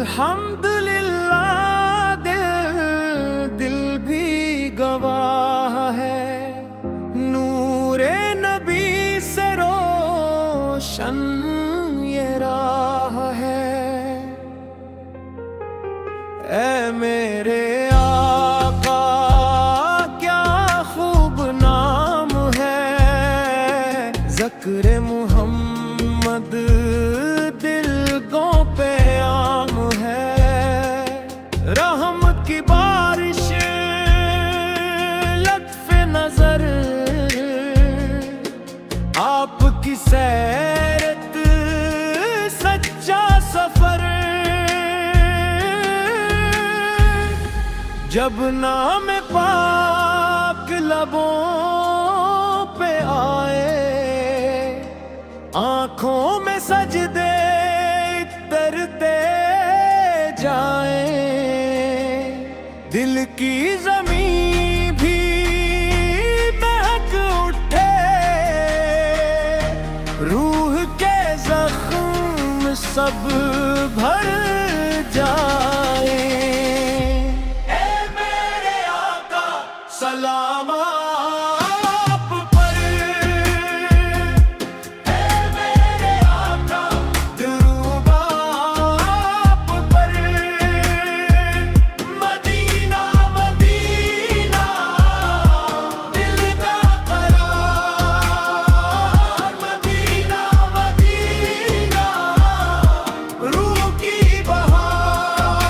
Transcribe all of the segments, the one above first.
अल्हम्दुलिल्लाह दिल भी गवाह है, नूरे नबी से रोशन ये राह है। ऐ मेरे आका क्या खूब नाम है, ज़िक्र मुहम्मद दिल गो पे आम है। रहम की बारिश लत्फ़ नजर, आपकी सैरत सच्चा सफर। जब नाम पाक लबों पे आए, आंखों में सजदे तरते जाए। दिल की ज़मीं भी महक उठे, रूह के ज़ख्म सब भर जाए। सलाम आप पर, है मेरे आका दुरूद आप पर। मदीना मदीना दिल का करार, मदीना मदीना रूह की बहार।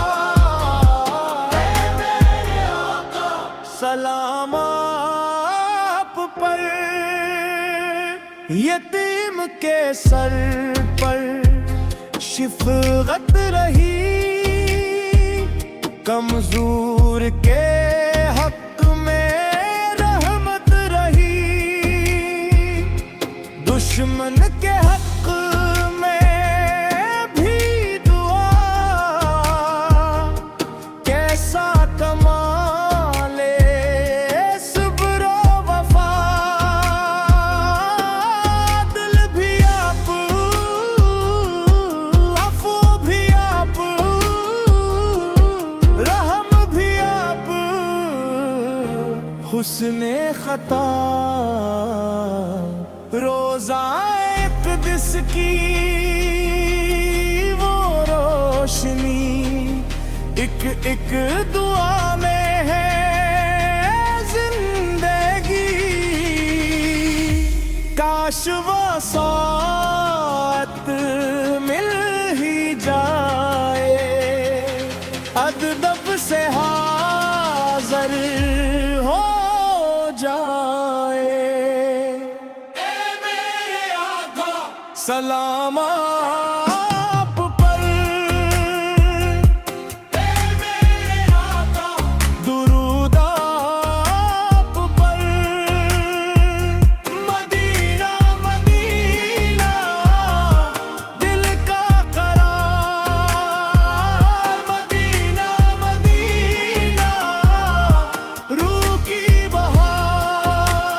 है मेरे आका सलाम आप पर। यतीम के सर पर शिफ़क़त रही, कमज़ोर के हक़ में रहमत रही। दुश्मन के हक़ में भी दुआ, कैसा कमाले सब्र वफ़ा। दिल भी आप, अफ़ू भी आप, रहम भी आप। हुस्ने ख़ता रोज़ाए क़ुद्स की वो रोशनी, एक एक दुआ में है जिंदगी। काश वो साथ मिल ही जाए, अदब से हाज़िर हो जाए। ऐ मेरे आका सलाम आप पर, ऐ मेरे आका दुरूद आप पर। मदीना मदीना दिल का करार, मदीना मदीना रूह की बहार।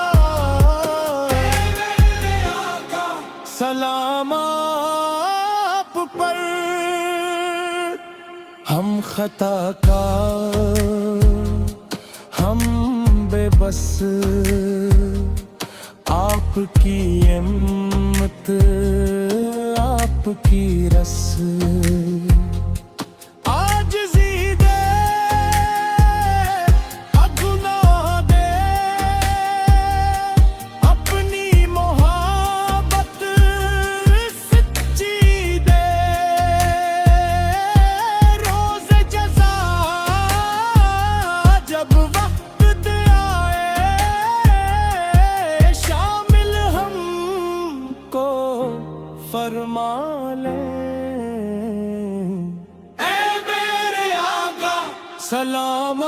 ऐ मेरे आका सलाम आप पर। हम ख़ताकार, हम बेबस, आपकी हिम्मत आपकी रस। आजिज़ी दे गुनाह दे, अपनी मोहब्बत सच्ची दे। रोज़ जज़ा जब वक्त आए, शामिल हमको फरमा ले। ऐ मेरे आका सलाम